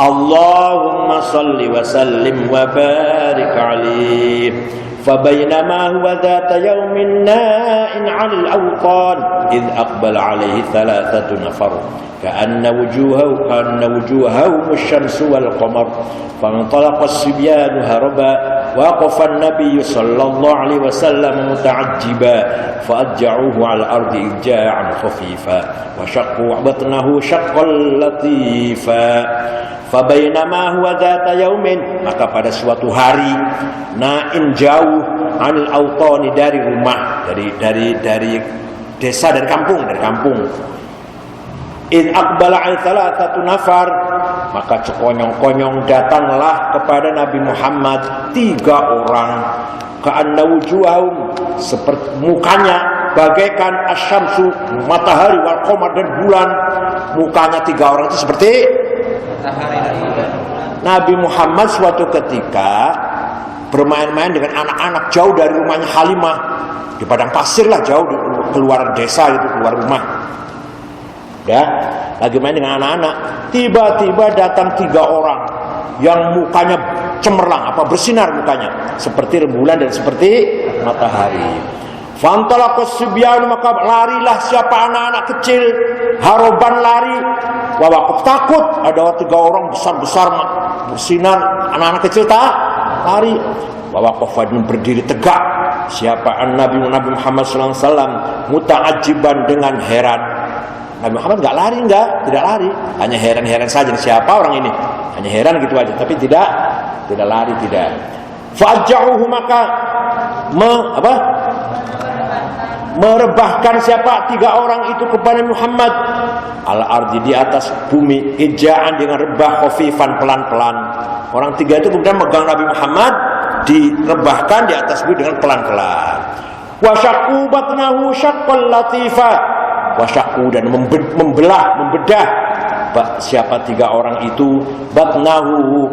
Allahumma salli wa sallim wa barik alaihi. فبينما هو ذات يوم ناء عن الأوطان إذ أقبل عليه 3 نفر كأن وجوههم الشمس والقمر فانطلق الصبيان هربا وقف النبي صلى الله عليه وسلم متعجبا فأضجعوه على الأرض إضجاعا خفيفا وشقوا بطنه شقا لطيفا. Fabainama huwa dzata yaumin, maka pada suatu hari na'in jauh anil autani, dari rumah, dari desa, dari kampung. Id aqbala 3 nafar, maka sekonyong-konyong datanglah kepada Nabi Muhammad 3 orang. Ka'anna wujuhahum, seperti mukanya bagaikan asyamsu, matahari, wal qamar, dan bulan. Mukanya 3 orang itu seperti Nabi Muhammad suatu ketika bermain-main dengan anak-anak jauh dari rumahnya Halimah, di padang pasir lah, jauh keluar desa itu, keluar rumah. Ya, lagi main dengan anak-anak. Tiba-tiba datang 3 orang yang mukanya cemerlang, bersinar mukanya seperti rembulan dan seperti matahari. Fantalaqas sibyan, maka larilah siapa anak-anak kecil, haroban lari, wawakuf takut, ada 3 orang besar-besar bersinar, anak-anak kecil tak lari. Wawakuf berdiri tegak siapa Nabi Muhammad sallallahu alaihi wasallam muta'ajiban, dengan heran. Nabi Muhammad tidak lari, hanya heran-heran saja, siapa orang ini, hanya heran gitu aja, tapi tidak lari, tidak. Fa'ajja'uhu, maka merebahkan siapa 3 orang itu kepada Muhammad al-ardi, di atas bumi, ijaan, dengan rebah, khafifan, pelan-pelan. Orang 3 itu kemudian megang Nabi Muhammad, direbahkan di atas bumi dengan pelan-pelan. Wa syaqu batnahu syaqqal latifa, wa syaqu, dan membedah siapa 3 orang itu, batnahu,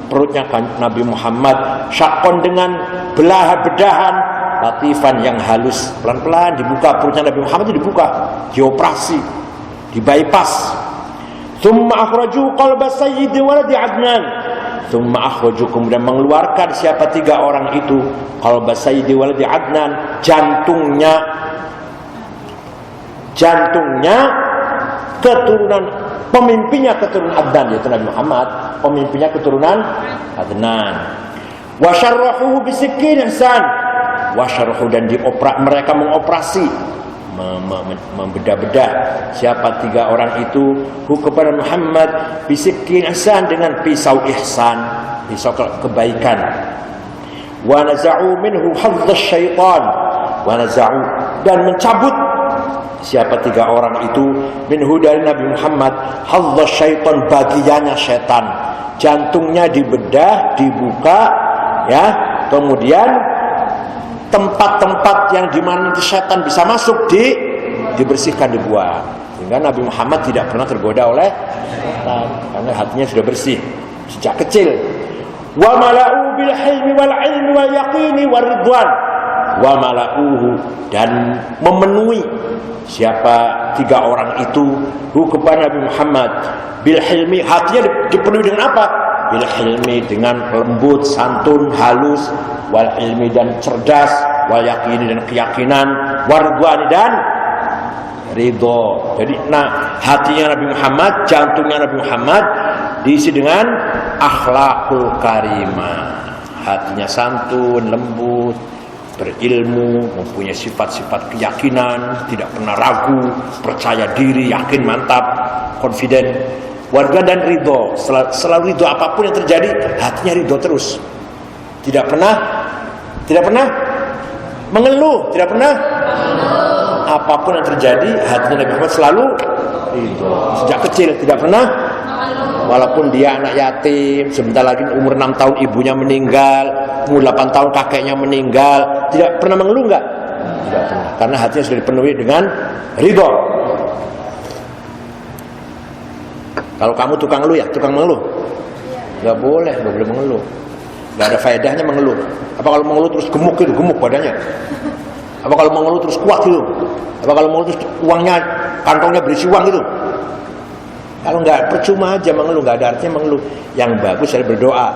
perutnya Nabi Muhammad, syaqqon, dengan bedahan latifan, yang halus, pelan-pelan dibuka perutnya Nabi Muhammad, itu dibuka, dioperasi, di bypass. Tsumma akhraju qalba sayyidi waladi Adnan, tsumma akhraju, kemudian mengeluarkan siapa 3 orang itu, qalba sayyidi waladi Adnan, jantungnya keturunan pemimpinnya, keturunan Adnan, yaitu Nabi Muhammad, pemimpinnya keturunan Adnan. Wa syarrahu bisikkin ihsan, wasyarhu, dan mereka mengoperasi, membedah-bedah siapa 3 orang itu kepada Muhammad bisikin ihsan, dengan pisau ihsan, pisau kebaikan. Wa naza'u minhu hadz syaitan, wa naza'u, dan mencabut siapa 3 orang itu minhu, dari Nabi Muhammad, hadz syaitan, bagiannya setan. Jantungnya dibedah, dibuka, ya, kemudian tempat-tempat yang dimana setan bisa masuk dibersihkan, dibuang, sehingga Nabi Muhammad tidak pernah tergoda oleh setan, karena hatinya sudah bersih sejak kecil. Wa mala'u bil hilmi wal ilmi wal yaqini war ridwan, wa mala'uhu, dan memenuhi siapa 3 orang itu kepada Nabi Muhammad bil hilmi, hatinya dipenuhi dengan apa? Bil hilmi, dengan lembut, santun, halus, wal ilmi, dan cerdas, wal yaqini, dan keyakinan, warduani, dan ridho. Jadi hatinya Nabi Muhammad, jantungnya Nabi Muhammad diisi dengan akhlakul karimah. Hatinya santun, lembut, berilmu, mempunyai sifat-sifat keyakinan, tidak pernah ragu, percaya diri, yakin, mantap, confident. Warga dan ridho, selalu ridho apapun yang terjadi, hatinya ridho terus. Tidak pernah mengeluh, tidak pernah. Apapun yang terjadi, hatinya Nabi Muhammad selalu ridho. Sejak kecil tidak pernah, walaupun dia anak yatim, sebentar lagi umur 6 tahun ibunya meninggal, umur 8 tahun kakeknya meninggal, tidak pernah mengeluh, enggak? Tidak pernah, karena hatinya sudah dipenuhi dengan ridho. Kalau kamu tukang ngeluh, ya tukang mengeluh, nggak boleh mengeluh, nggak ada faedahnya mengeluh. Apa kalau mengeluh terus gemuk badannya? Apa kalau mengeluh terus kuat gitu? Apa kalau mengeluh terus uangnya, kantongnya berisi uang gitu? Kalau nggak, percuma aja mengeluh, nggak ada artinya mengeluh. Yang bagus adalah berdoa.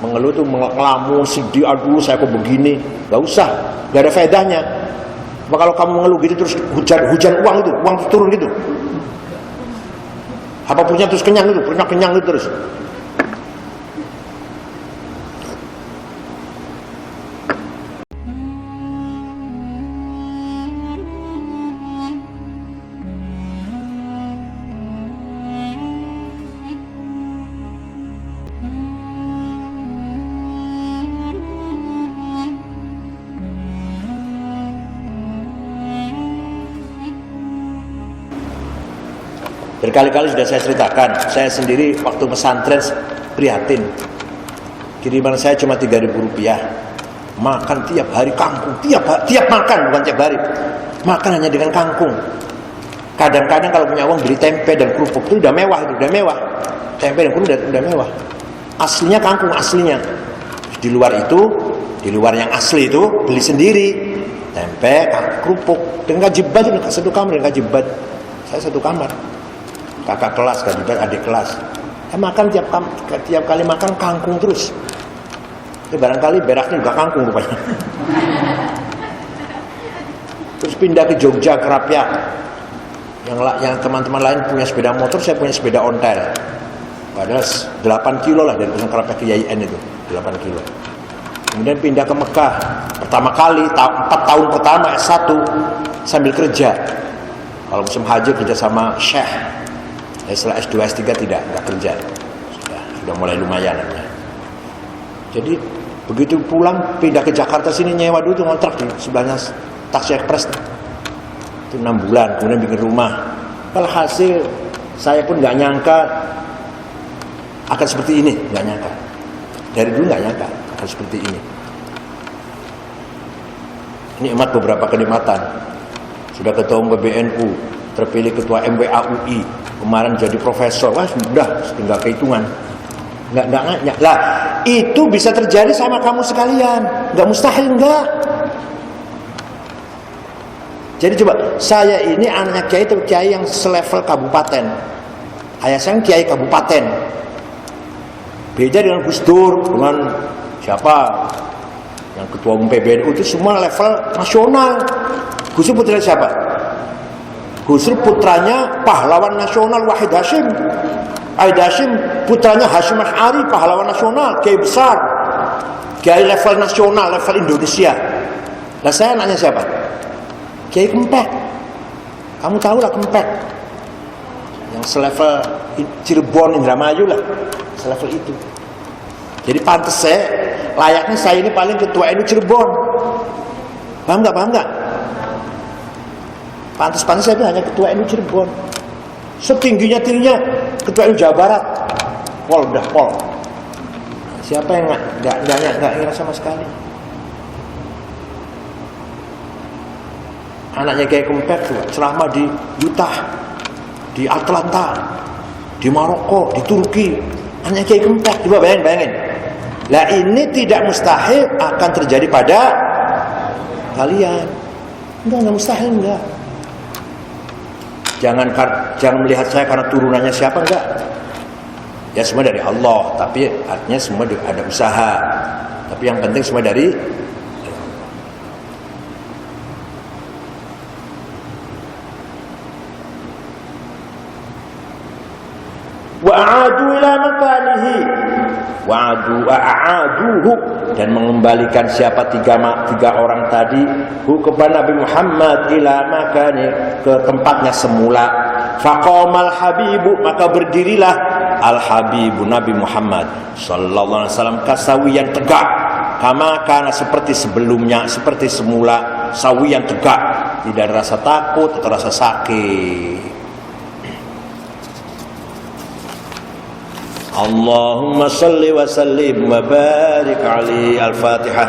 Mengeluh tuh ngelamun, sedih, aduh saya kok begini, nggak usah, nggak ada faedahnya. Kalau kamu mengeluh gitu terus hujan uang itu, uang turun gitu. Apa punya terus kenyang itu, punya kenyang itu terus. Berkali-kali sudah saya ceritakan, saya sendiri waktu pesantren prihatin. Kiriman saya cuma Rp3.000. Makan tiap hari kangkung, tiap makan, bukan tiap hari. Makan hanya dengan kangkung. Kadang-kadang kalau punya uang beli tempe dan kerupuk, itu udah mewah, Tempe dan kerupuk udah mewah. Aslinya kangkung, aslinya. Di luar itu, di luar yang asli itu beli sendiri. Tempe, kerupuk, dengan kajibat, satu kamar dengan kajibat. Saya satu kamar. Kakak kelas, kajibat adik kelas. Makan tiap kali makan kangkung terus. Barangkali beraknya juga kangkung rupanya. Terus pindah ke Jogja, Kerapia. Yang teman-teman lain punya sepeda motor, saya punya sepeda ontel. Padahal 8 kilo lah dari Kerapia ke YIN itu, 8 kilo. Kemudian pindah ke Mekah. Pertama kali, 4 tahun pertama S1 sambil kerja. Kalau musim haji kerja sama Syekh. Setelah S2, S3 tidak kerja. Sudah mulai lumayan. Jadi begitu pulang pindah ke Jakarta sini, nyewa dulu tuh ngontrak di sebelahnya Taksi Express. Itu 6 bulan, kemudian bikin rumah. Hasil saya pun nggak nyangka akan seperti ini, nggak nyangka. Dari dulu nggak nyangka akan seperti ini. Nikmat beberapa kenikmatan. Sudah ketua umum PBNU, terpilih ketua MWAUI, kemarin jadi profesor. Wah sudah, tinggal kehitungan. Nggak. Lah itu bisa terjadi sama kamu sekalian, nggak mustahil, nggak. Jadi coba, saya ini anaknya kiai itu kiai yang selevel kabupaten. Ayah saya kiai kabupaten. Beda dengan Gus Dur, dengan siapa? Yang ketua umum PBNU itu semua level nasional. Gus Dur putra siapa? Gus Dur putranya pahlawan nasional Wahid Hashim. Wahid Hashim putranya Hashim Asy'ari, pahlawan nasional, kiai besar. Kiai level nasional, level Indonesia. Nah saya nanya siapa? Kiai Kempek. Kamu tahu lah Kempek. Yang selevel Cirebon, Indramayu lah. Selevel itu. Jadi pantas layaknya saya ini paling ketua NU Cirebon. Paham nggak? Pantas saya itu hanya ketua NU Cirebon. Setingginya ketua NU Jawa Barat. Pol. Siapa yang nggak ingat sama sekali? Anaknya Kiai Kempek tuh ceramah di Utah, di Atlanta, di Maroko, di Turki. Anaknya Kiai Kempek, coba bayangin. Lah ini tidak mustahil akan terjadi pada kalian. Enggak mustahil, enggak. Jangan melihat saya karena turunannya siapa, enggak. Ya semua dari Allah, tapi artinya semua ada usaha. Tapi yang penting semua dari wa'adu ila makanihi wa'aduhu, dan mengembalikan siapa tiga orang tadi kepada Nabi Muhammad ila makani, ke tempatnya semula. Faqamal habibu, maka berdirilah al habibu Nabi Muhammad sallallahu alaihi wasallam kasawiyan tegak, kama kana, seperti sebelumnya, seperti semula, sawiyan tegak, tidak ada rasa takut atau rasa sakit. Allahumma salli wa sallim wa barik alaihi. Al-Fatihah.